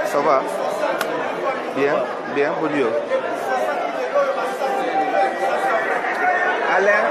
Ça va? Bien, bien, pour Dieu. Alain.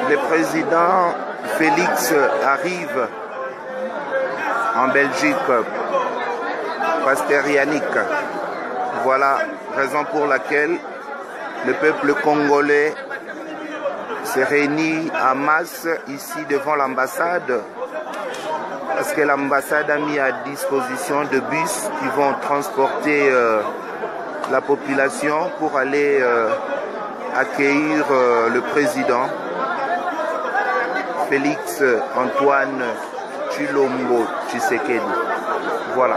Le président Félix arrive en Belgique, Pasteur Yannick. Voilà raison pour laquelle le peuple congolais se réunit en masse ici devant l'ambassade, parce que l'ambassade a mis à disposition de bus qui vont transporter la population pour aller accueillir le président Félix Antoine Tshilombo Tshisekedi. Voilà.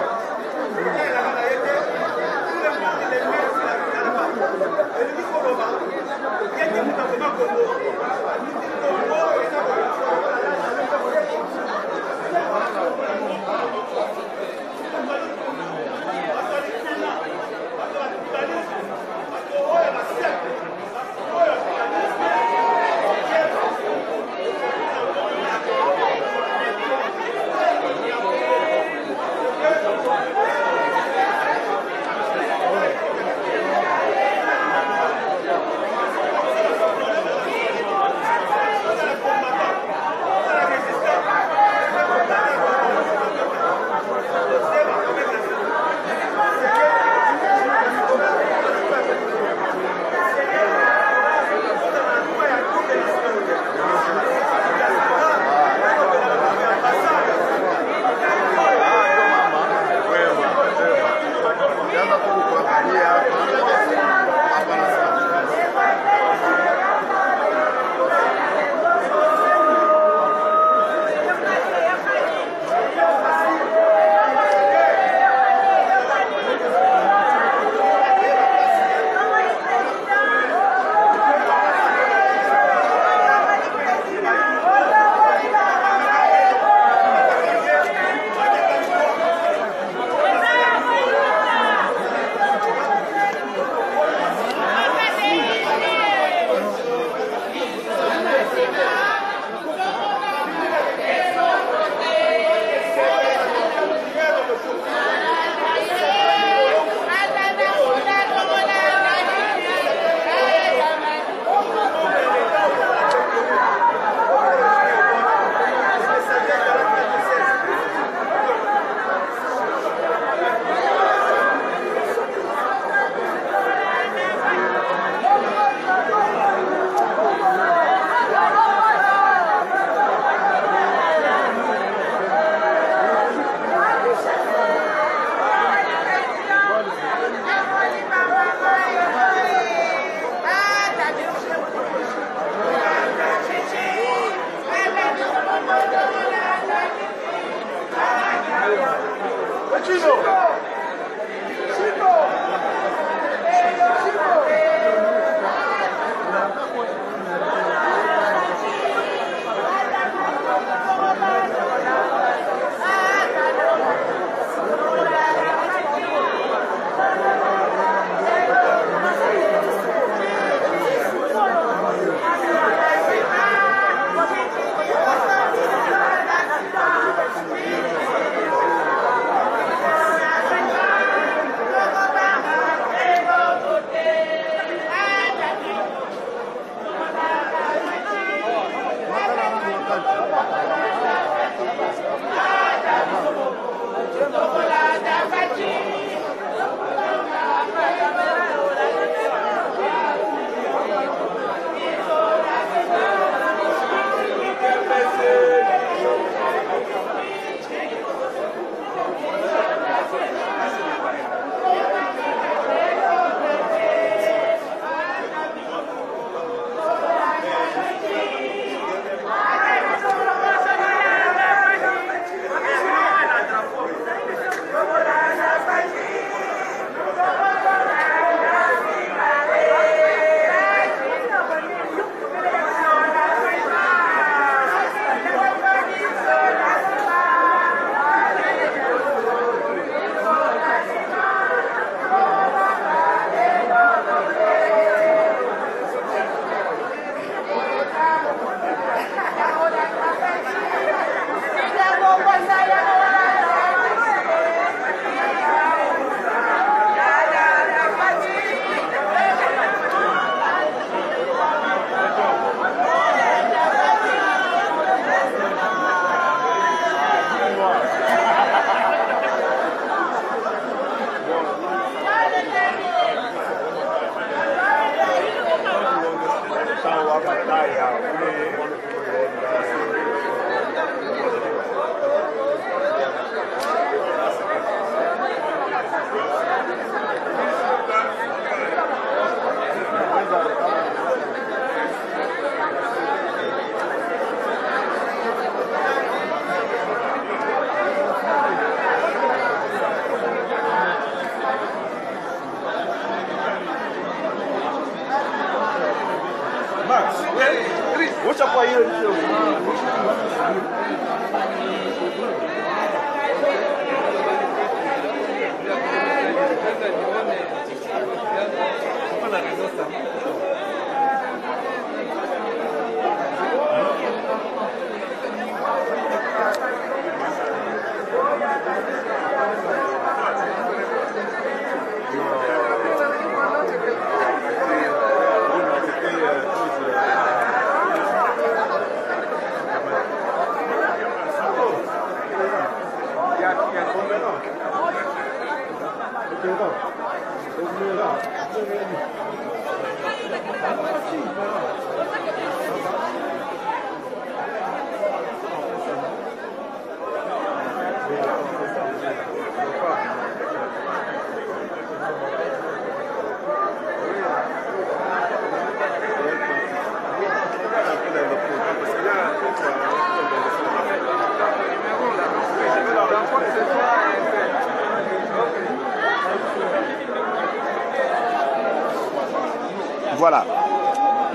Voilà,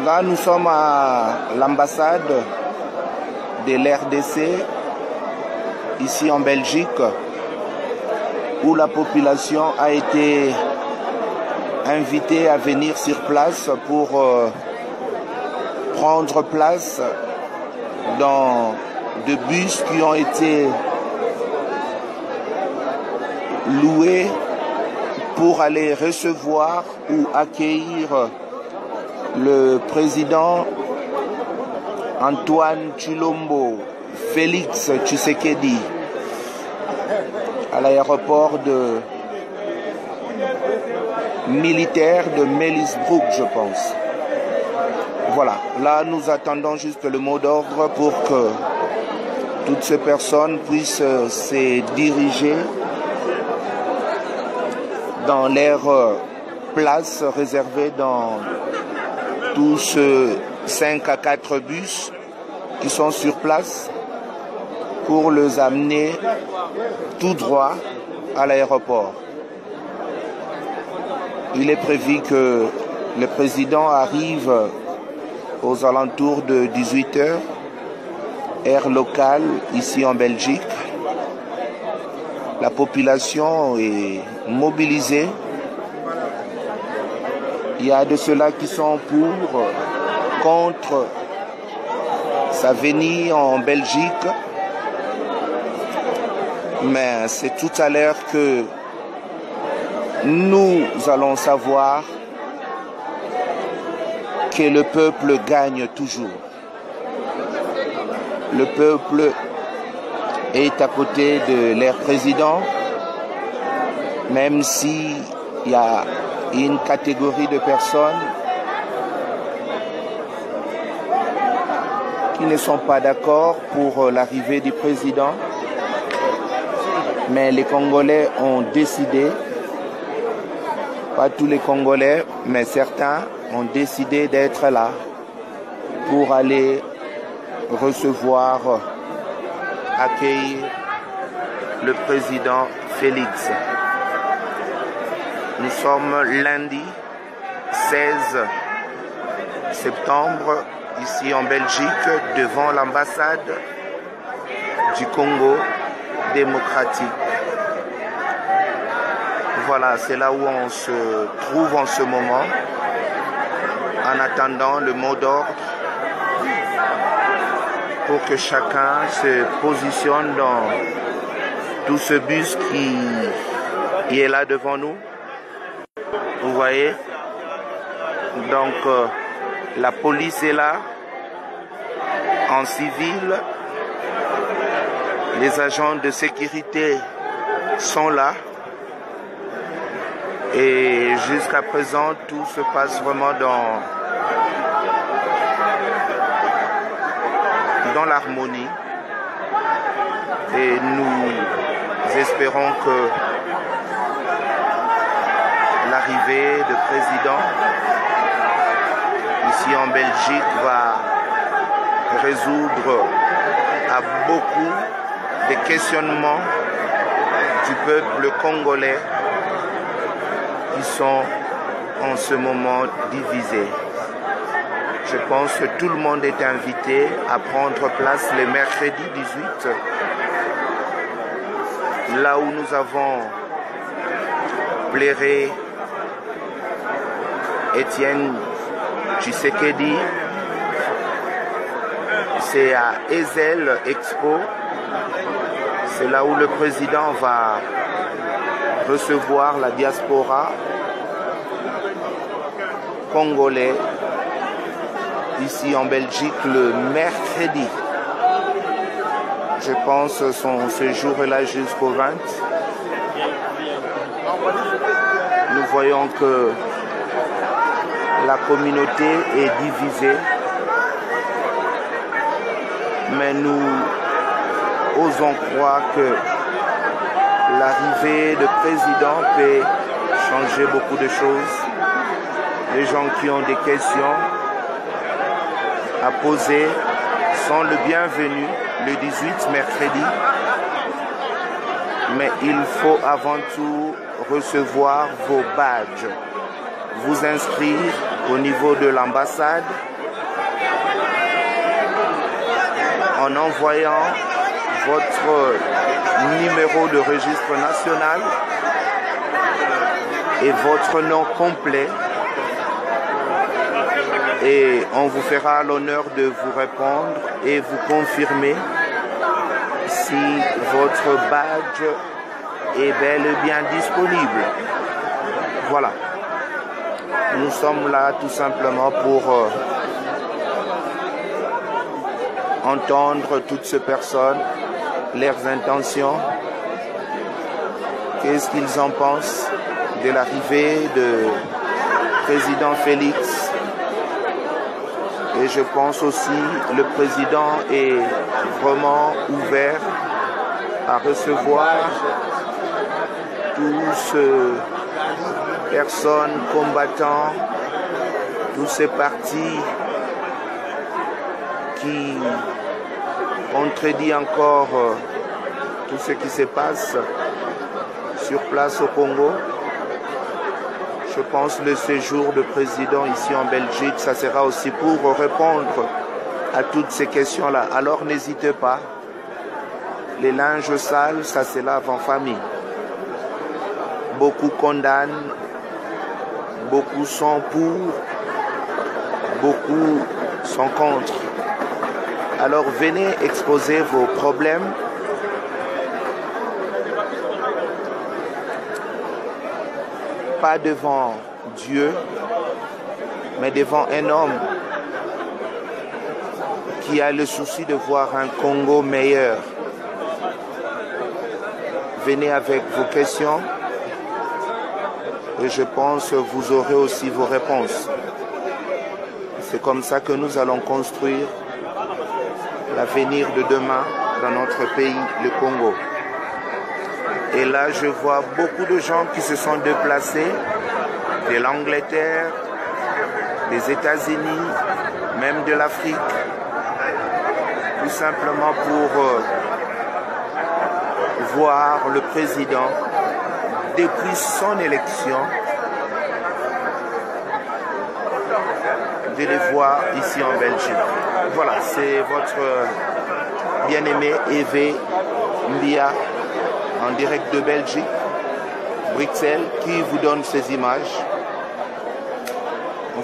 là nous sommes à l'ambassade de l'RDC, ici en Belgique, où la population a été invitée à venir sur place pour prendre place dans des bus qui ont été loués pour aller recevoir ou accueillir le président Antoine Tshilombo Félix Tshisekedi à l'aéroport militaire de Melisbrook, je pense. Voilà, là nous attendons juste le mot d'ordre pour que toutes ces personnes puissent se diriger dans leur place réservée dans tous ces 5 à 4 bus qui sont sur place pour les amener tout droit à l'aéroport. Il est prévu que le président arrive aux alentours de 18 h, heure locale, ici en Belgique. La population est mobilisée. Il y a de ceux-là qui sont pour, contre sa venue en Belgique. Mais c'est tout à l'heure que nous allons savoir que le peuple gagne toujours. Le peuple est à côté de leur président, même s'il y a une catégorie de personnes qui ne sont pas d'accord pour l'arrivée du président. Mais les Congolais ont décidé, pas tous les Congolais, mais certains ont décidé d'être là pour aller recevoir, accueillir le président Félix. Nous sommes lundi 16 septembre, ici en Belgique, devant l'ambassade du Congo démocratique. Voilà, c'est là où on se trouve en ce moment, en attendant le mot d'ordre pour que chacun se positionne dans tout ce bus qui est là devant nous. Vous voyez, donc la police est là, en civil, les agents de sécurité sont là, et jusqu'à présent tout se passe vraiment dans l'harmonie, et nous espérons que l'arrivée du président ici en Belgique va résoudre à beaucoup de questionnements du peuple congolais qui sont en ce moment divisés. Je pense que tout le monde est invité à prendre place le mercredi 18, là où nous avons plairé Étienne Tshisekedi. C'est à Ezel Expo. C'est là où le président va recevoir la diaspora congolais ici en Belgique le mercredi. Je pense que son séjour est là jusqu'au 20. Nous voyons que la communauté est divisée, mais nous osons croire que l'arrivée du président peut changer beaucoup de choses. Les gens qui ont des questions à poser sont le bienvenu le 18 mercredi, mais il faut avant tout recevoir vos badges, vous inscrire au niveau de l'ambassade en envoyant votre numéro de registre national et votre nom complet, et on vous fera l'honneur de vous répondre et vous confirmer si votre badge est bel et bien disponible. Voilà. Nous sommes là tout simplement pour entendre toutes ces personnes, leurs intentions, qu'est-ce qu'ils en pensent de l'arrivée du président Félix. Et je pense aussi que le président est vraiment ouvert à recevoir tous ces personnes combattants, tous ces partis qui contredisent encore tout ce qui se passe sur place au Congo. Je pense que le séjour de président ici en Belgique, ça sera aussi pour répondre à toutes ces questions-là. Alors n'hésitez pas. Les linges sales, ça se lave en famille. Beaucoup condamnent, beaucoup sont pour, beaucoup sont contre. Alors venez exposer vos problèmes. Pas devant Dieu, mais devant un homme qui a le souci de voir un Congo meilleur. Venez avec vos questions et je pense que vous aurez aussi vos réponses. C'est comme ça que nous allons construire l'avenir de demain dans notre pays, le Congo. Et là, je vois beaucoup de gens qui se sont déplacés de l'Angleterre, des États-Unis, même de l'Afrique, tout simplement pour voir le président depuis son élection, de les voir ici en Belgique. Voilà, c'est votre bien-aimé Hervé Mbia, en direct de Belgique, Bruxelles, qui vous donne ces images.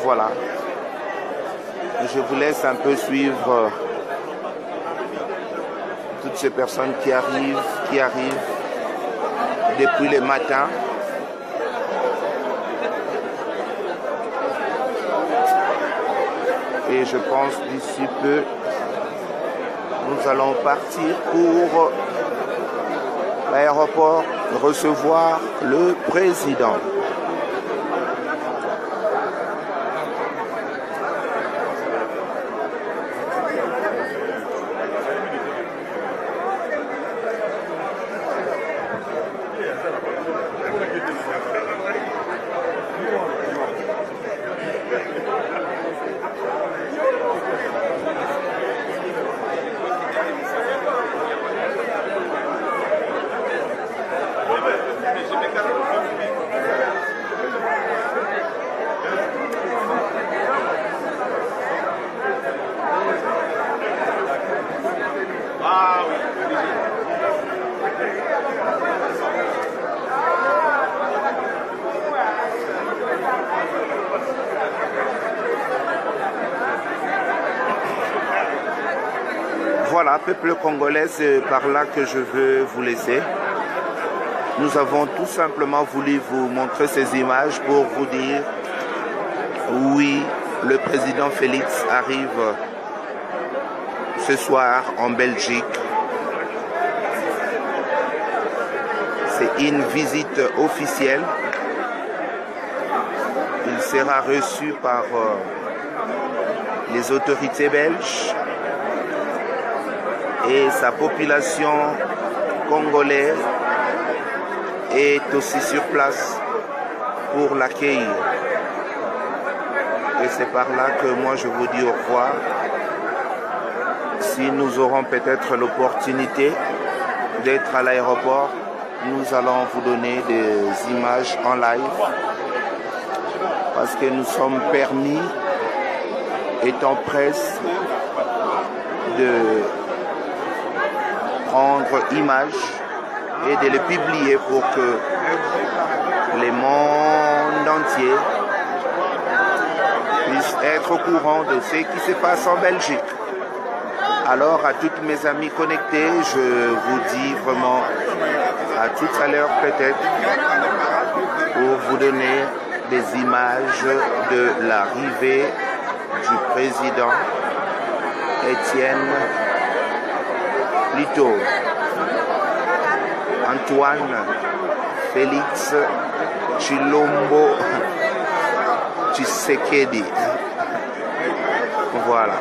Voilà. Je vous laisse un peu suivre toutes ces personnes qui arrivent depuis le matin. Et je pense d'ici peu, nous allons partir pour l'aéroport recevoir le président. Voilà, peuple congolais, c'est par là que je veux vous laisser. Nous avons tout simplement voulu vous montrer ces images pour vous dire oui, le président Félix arrive ce soir en Belgique. C'est une visite officielle. Il sera reçu par les autorités belges et sa population congolaise est aussi sur place pour l'accueillir. Et c'est par là que moi je vous dis au revoir. Si nous aurons peut-être l'opportunité d'être à l'aéroport, nous allons vous donner des images en live parce que nous sommes permis, étant presse, de prendre images et de les publier pour que le monde entier puisse être au courant de ce qui se passe en Belgique. Alors à toutes mes amis connectés, je vous dis vraiment à tout à l'heure peut-être pour vous donner des images de l'arrivée du président Étienne Plutôt Antoine Félix Tshilombo Tshisekedi. Voilà.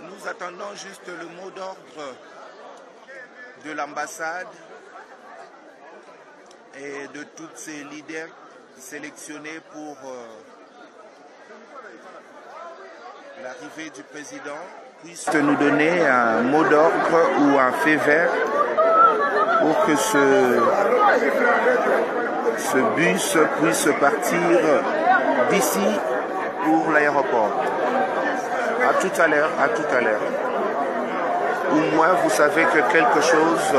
Nous attendons juste le mot d'ordre de l'ambassade et de tous ces leaders sélectionnés pour l'arrivée du président puissent nous donner un mot d'ordre ou un fait vert pour que ce bus puisse partir d'ici pour l'aéroport. À tout à l'heure, à tout à l'heure. Au moins, vous savez que quelque chose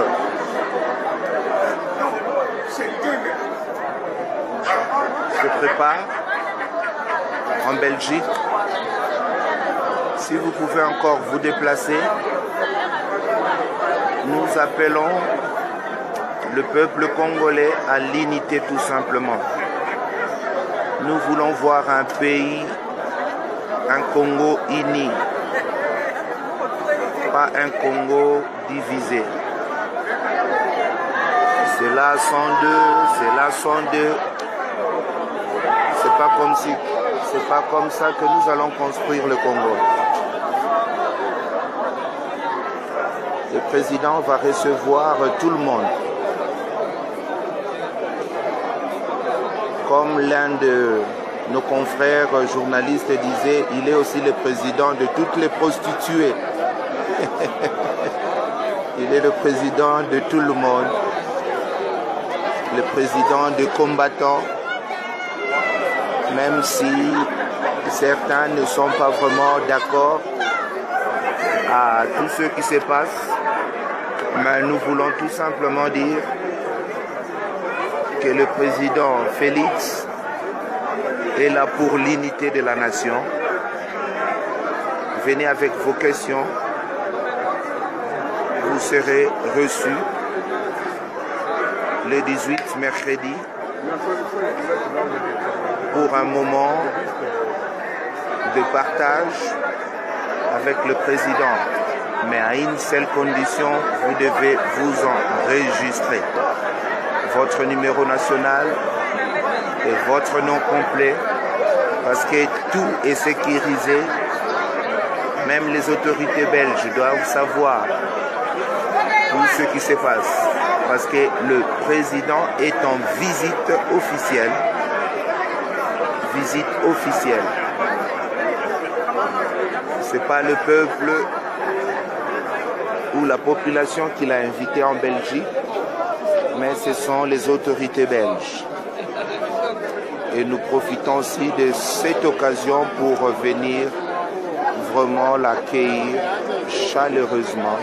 se prépare en Belgique. Si vous pouvez encore vous déplacer, nous appelons le peuple congolais à l'unité tout simplement. Nous voulons voir un pays, un Congo uni, pas un Congo divisé. C'est là 102, c'est là 102. C'est pas comme ça que nous allons construire le Congo. Le président va recevoir tout le monde. Comme l'un de nos confrères journalistes disait, il est aussi le président de toutes les prostituées. Il est le président de tout le monde, le président des combattants, même si certains ne sont pas vraiment d'accord à tout ce qui se passe, mais nous voulons tout simplement dire que le président Félix est là pour l'unité de la nation. Venez avec vos questions, vous serez reçus le 18 mercredi pour un moment de partage avec le président. Mais à une seule condition, vous devez vous enregistrer. Votre numéro national et votre nom complet, parce que tout est sécurisé. Même les autorités belges doivent savoir tout ce qui se passe, parce que le président est en visite officielle. Visite officielle. Ce n'est pas le peuple ou la population qui l'a invité en Belgique, mais ce sont les autorités belges. Et nous profitons aussi de cette occasion pour venir vraiment l'accueillir chaleureusement.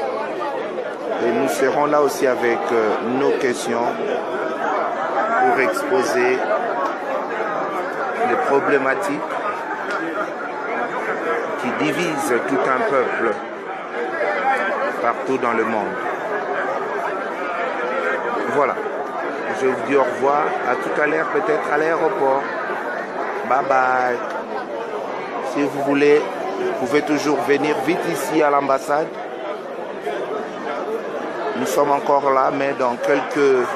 Et nous serons là aussi avec nos questions pour exposer les problématiques qui divisent tout un peuple partout dans le monde. Voilà. Je vous dis au revoir. À tout à l'heure, peut-être à l'aéroport. Bye bye. Si vous voulez, vous pouvez toujours venir vite ici à l'ambassade. Nous sommes encore là, mais dans quelques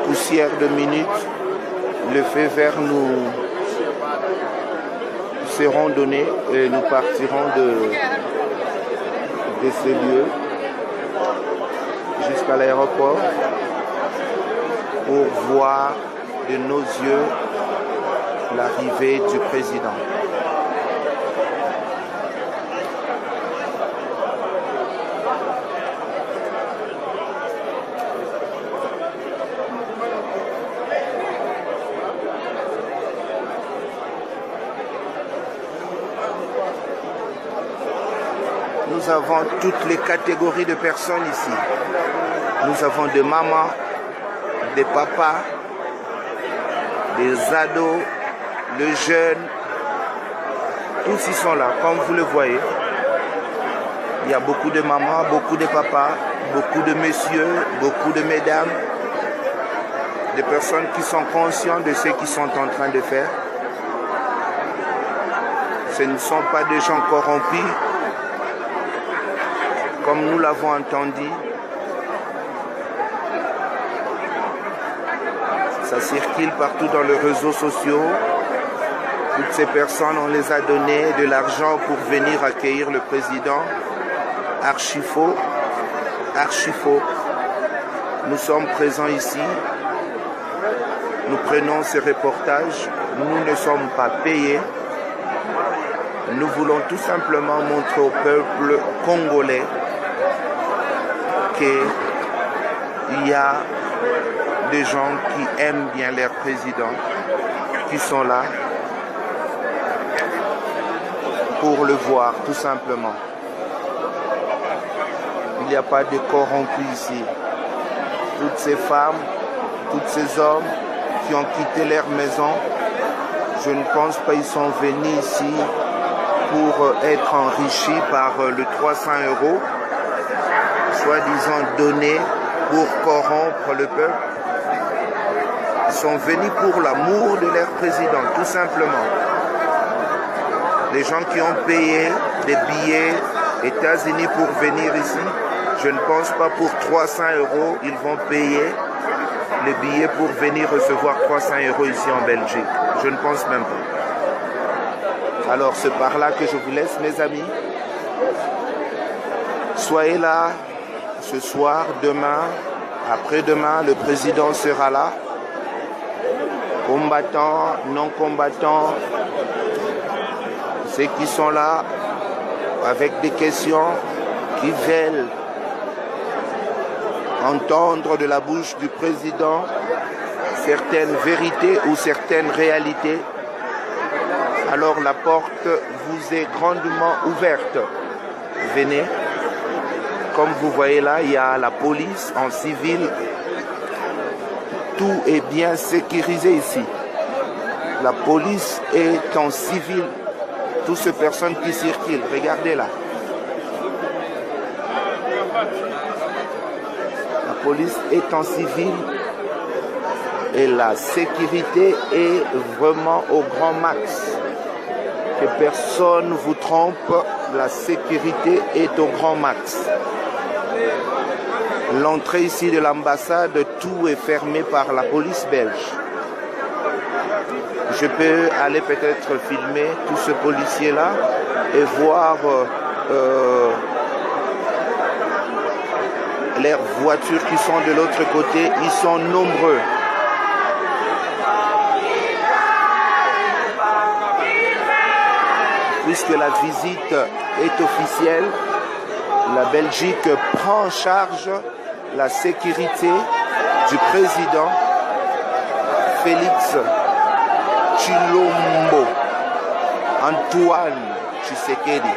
poussières de minutes, le feu vert nous seront donnés et nous partirons de ces lieux jusqu'à l'aéroport pour voir de nos yeux l'arrivée du président. Nous avons toutes les catégories de personnes ici. Nous avons des mamans, des papas, des ados, les jeunes. Tous ils sont là, comme vous le voyez. Il y a beaucoup de mamans, beaucoup de papas, beaucoup de messieurs, beaucoup de mesdames. Des personnes qui sont conscientes de ce qu'ils sont en train de faire. Ce ne sont pas des gens corrompus. Comme nous l'avons entendu, ça circule partout dans les réseaux sociaux. Toutes ces personnes, on les a donné de l'argent pour venir accueillir le président. Archi faux, archi faux. Nous sommes présents ici. Nous prenons ces reportages. Nous ne sommes pas payés. Nous voulons tout simplement montrer au peuple congolais qu'il y a des gens qui aiment bien leur président, qui sont là pour le voir, tout simplement. Il n'y a pas de corrompus ici. Toutes ces femmes, tous ces hommes qui ont quitté leur maison, je ne pense pas qu'ils sont venus ici pour être enrichis par le 300 €, soi-disant donnés pour corrompre le peuple. Ils sont venus pour l'amour de leur président, tout simplement. Les gens qui ont payé des billets États-Unis pour venir ici, je ne pense pas pour 300 €, ils vont payer les billets pour venir recevoir 300 € ici en Belgique. Je ne pense même pas. Alors c'est par là que je vous laisse, mes amis. Soyez là ce soir, demain, après-demain, le président sera là. Combattants, non combattants, ceux qui sont là avec des questions, qui veulent entendre de la bouche du président certaines vérités ou certaines réalités. alors la porte vous est grandement ouverte. Venez. Comme vous voyez là, il y a la police en civil. Tout est bien sécurisé ici. La police est en civil. Toutes ces personnes qui circulent, regardez là. La police est en civil et la sécurité est vraiment au grand max. Que personne ne vous trompe, la sécurité est au grand max. L'entrée ici de l'ambassade, tout est fermé par la police belge. Je peux aller peut-être filmer tous ces policiers-là et voir les voitures qui sont de l'autre côté. Ils sont nombreux. Puisque la visite est officielle, la Belgique prend en charge la sécurité du président Félix Tshilombo Antoine Tshisekedi.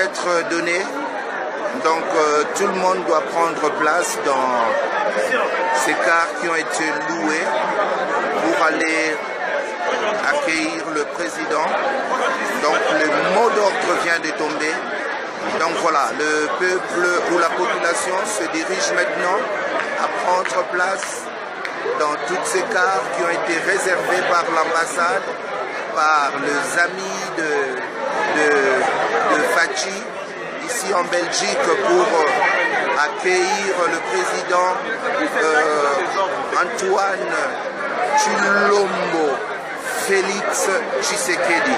d'être donné. Donc tout le monde doit prendre place dans ces cars qui ont été loués pour aller accueillir le président. Donc le mot d'ordre vient de tomber. Donc voilà, le peuple ou la population se dirige maintenant à prendre place dans toutes ces cars qui ont été réservées par l'ambassade, par les amis de Fachi, ici en Belgique, pour accueillir le président Antoine Tshilombo Félix Tshisekedi.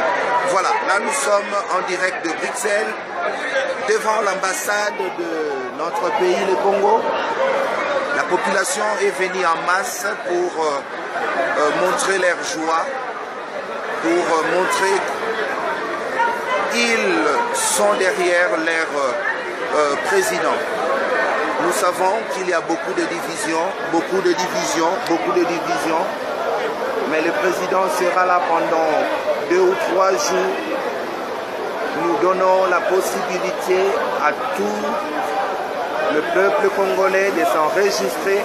Voilà, là nous sommes en direct de Bruxelles, devant l'ambassade de notre pays, le Congo. La population est venue en masse pour montrer leur joie, pour montrer qu'ils sont derrière leur président. Nous savons qu'il y a beaucoup de divisions, mais le président sera là pendant 2 ou 3 jours. Nous donnons la possibilité à tout le peuple congolais de s'enregistrer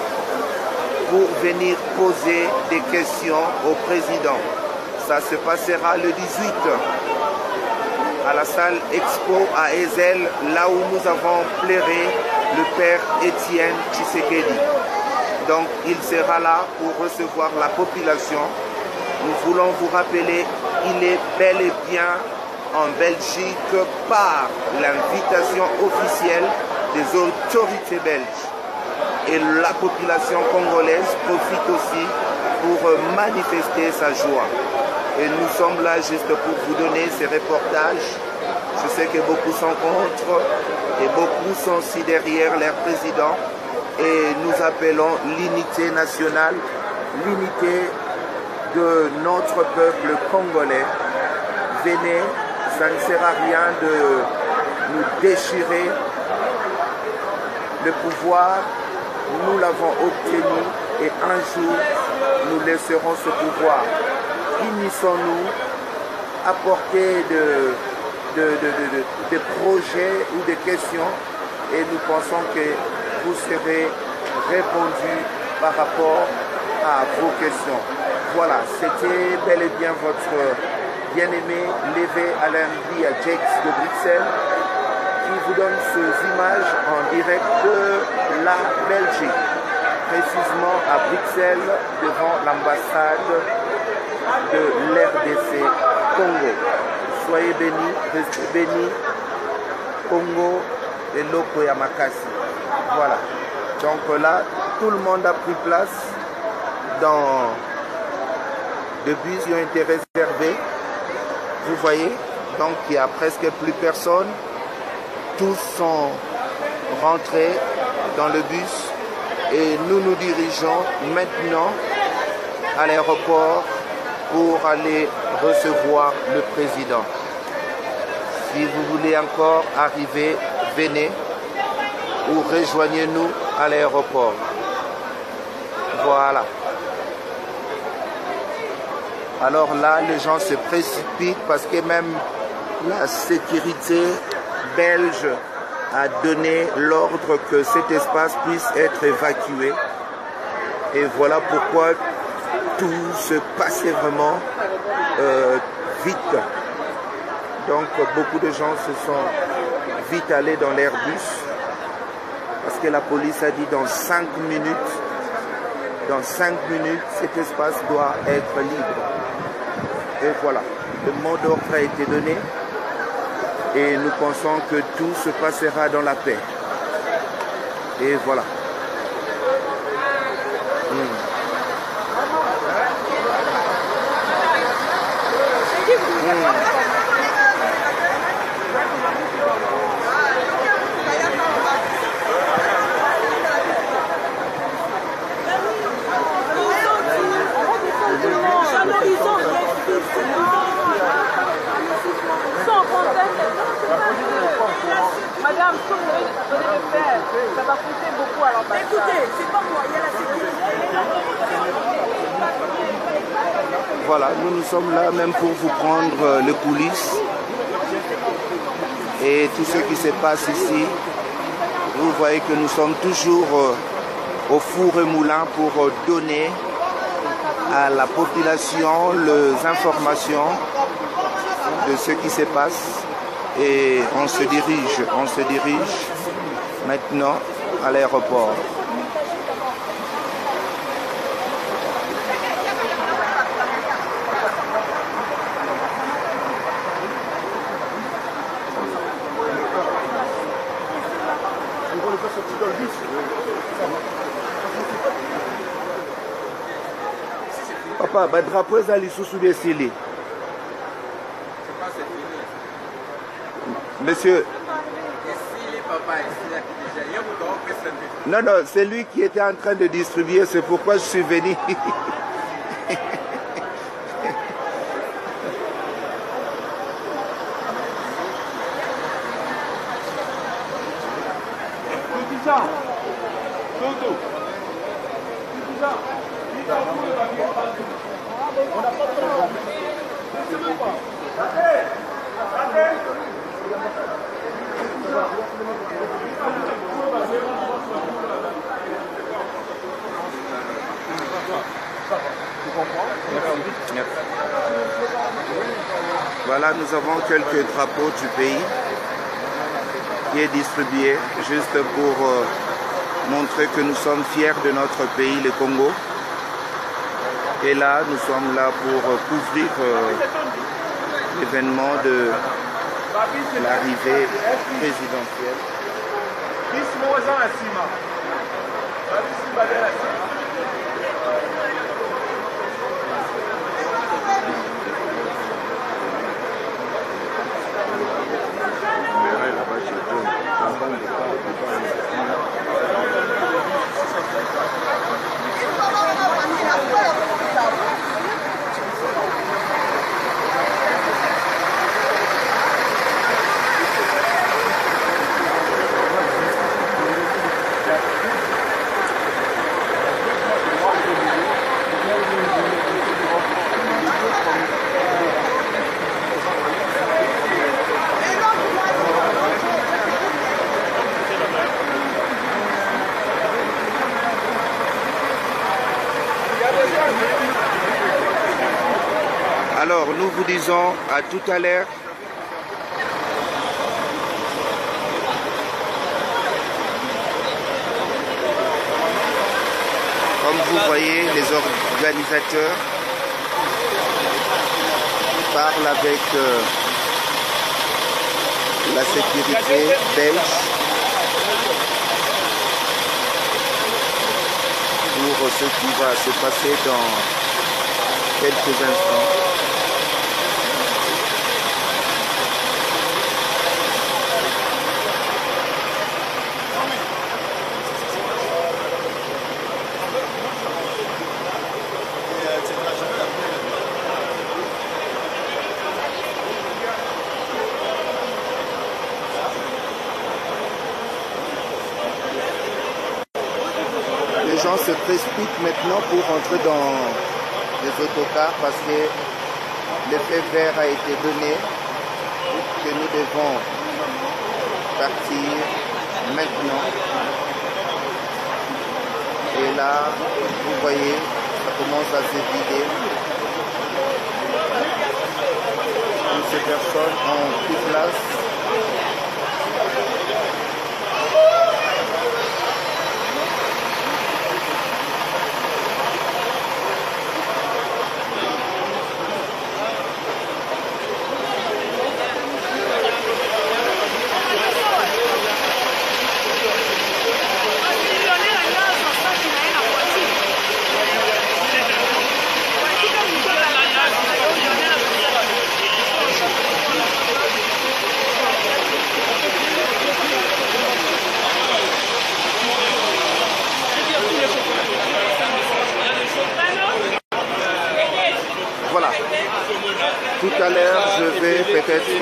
pour venir poser des questions au président. Ça se passera le 18 à la salle Expo à Ezel, là où nous avons pleuré le père Étienne Tshisekedi. Donc il sera là pour recevoir la population. Nous voulons vous rappeler qu'il est bel et bien en Belgique par l'invitation officielle des autorités belges. Et la population congolaise profite aussi pour manifester sa joie. Et nous sommes là juste pour vous donner ces reportages. Je sais que beaucoup sont contre et beaucoup sont aussi derrière leur président. Et nous appelons l'unité nationale, l'unité de notre peuple congolais. Venez, ça ne sert à rien de nous déchirer. Le pouvoir, nous l'avons obtenu et un jour, nous laisserons ce pouvoir. Unissons-nous, apporter des projets ou des questions et nous pensons que vous serez répondus par rapport à vos questions. Voilà, c'était bel et bien votre bien-aimé Lévé Alain Jakes de Bruxelles qui vous donne ces images en direct de la Belgique, précisément à Bruxelles devant l'ambassade de l'RDC Congo. Soyez bénis, restez bénis, Congo et Loko Yamakasi. Voilà. Donc là, tout le monde a pris place dans des bus qui ont été réservés. Vous voyez, donc il n'y a presque plus personne. Tous sont rentrés dans le bus et nous nous dirigeons maintenant à l'aéroport pour aller recevoir le président. Si vous voulez encore arriver, venez ou rejoignez-nous à l'aéroport. Voilà. Alors là, les gens se précipitent parce que même la sécurité belge a donné l'ordre que cet espace puisse être évacué. Et voilà pourquoi tout se passait vraiment vite. Donc beaucoup de gens se sont vite allés dans l'Airbus parce que la police a dit dans 5 minutes, cet espace doit être libre. Et voilà, le mot d'ordre a été donné et nous pensons que tout se passera dans la paix. Et voilà. Madame, ce que vous venez de faire, ça va coûter beaucoup à l'ambassade. Écoutez, c'est pas moi, il y a la sécurité. Voilà, nous sommes là même pour vous prendre les coulisses. Et tout ce qui se passe ici, vous voyez que nous sommes toujours au four et moulin pour donner à la population les informations de ce qui se passe. Et on se dirige maintenant à l'aéroport. Papa, le drapeau est allé sous les cils. Monsieur. Non, non, c'est lui qui était en train de distribuer, c'est pourquoi je suis venu. Voilà, nous avons quelques drapeaux du pays qui est distribué juste pour montrer que nous sommes fiers de notre pays, le Congo. Et là, nous sommes là pour couvrir l'événement de l'arrivée présidentielle. Alors, nous vous disons à tout à l'heure. Comme vous voyez, les organisateurs parlent avec la sécurité belge pour ce qui va se passer dans quelques instants. Les gens se précipitent maintenant pour entrer dans les autocars parce que le feu vert a été donné, que nous devons partir maintenant. Et là, vous voyez, ça commence à se vider. Toutes ces personnes ont pris place. Voilà. Tout à l'heure, je vais peut-être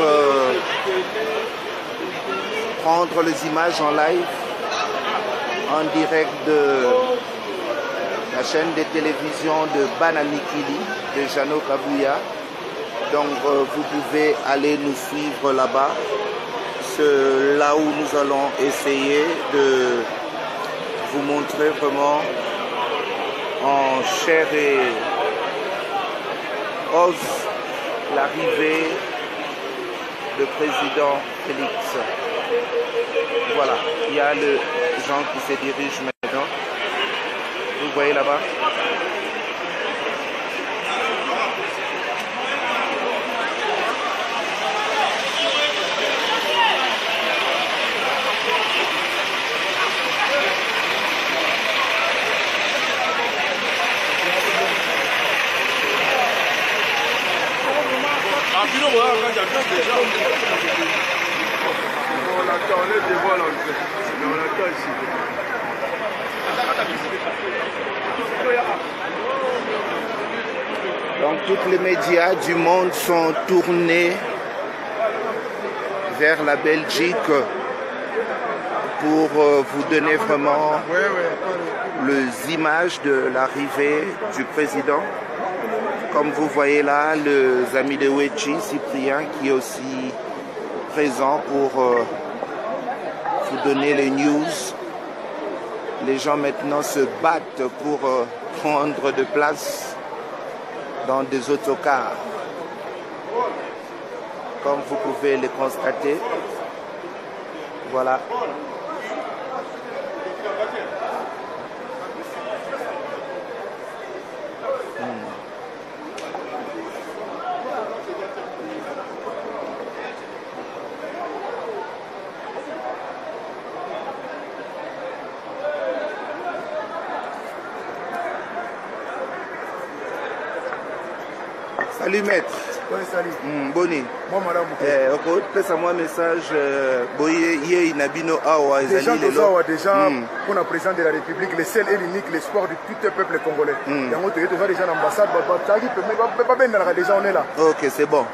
prendre les images en live, en direct de la chaîne de télévision de Banamikili, de Jano Kabuya. Donc, vous pouvez aller nous suivre là-bas là où nous allons essayer de vous montrer vraiment en chair et os l'arrivée du président Félix. Voilà, il y a les gens qui se dirigent maintenant. Vous voyez là-bas. Donc tous les médias du monde sont tournés vers la Belgique pour vous donner vraiment les images de l'arrivée du président. Comme vous voyez là, les amis de Wechi, Cyprien, qui est aussi présent pour vous donner les news. Les gens maintenant se battent pour prendre de place dans des autocars. Comme vous pouvez le constater, voilà. Salut maître. Oui, salut. Boni. Moi, madame. Fais-moi un message. Déjà, pour le président de la République, le seul et l'unique, l'espoir de tout le peuple congolais. Il y a déjà l'ambassade, déjà on est là. Ok, c'est bon.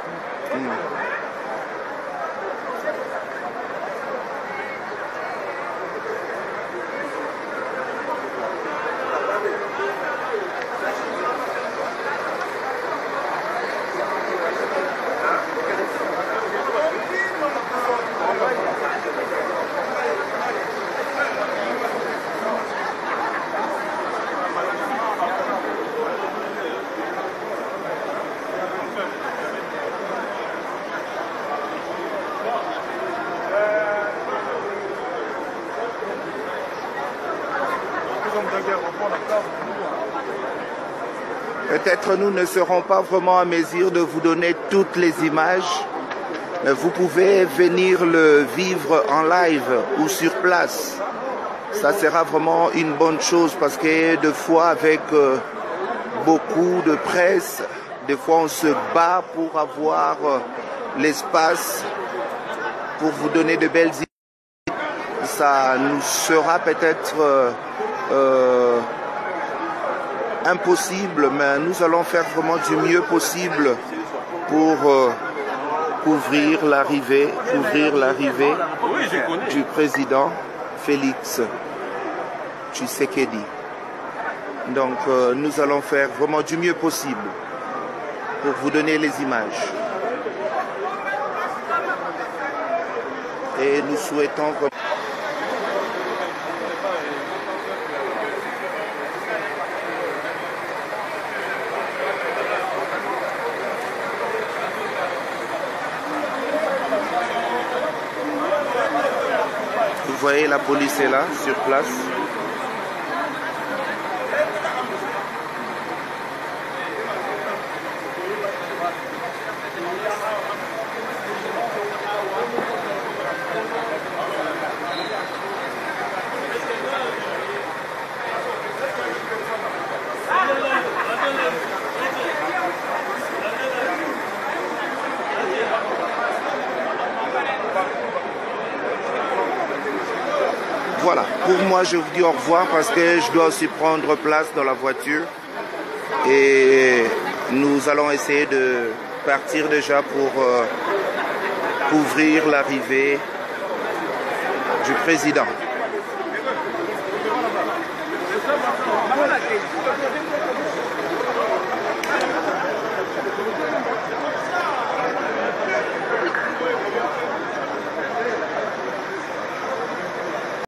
Peut-être nous ne serons pas vraiment en mesure de vous donner toutes les images, mais vous pouvez venir le vivre en live ou sur place. Ça sera vraiment une bonne chose parce que des fois avec beaucoup de presse, des fois on se bat pour avoir l'espace pour vous donner de belles images. Ça nous sera peut-être impossible, mais nous allons faire vraiment du mieux possible pour couvrir l'arrivée du président Félix Tshisekedi. Donc nous allons faire vraiment du mieux possible pour vous donner les images. Et nous souhaitons que vous voyez, la police est là, sur place. Voilà, pour moi je vous dis au revoir parce que je dois aussi prendre place dans la voiture et nous allons essayer de partir déjà pour couvrir l'arrivée du président.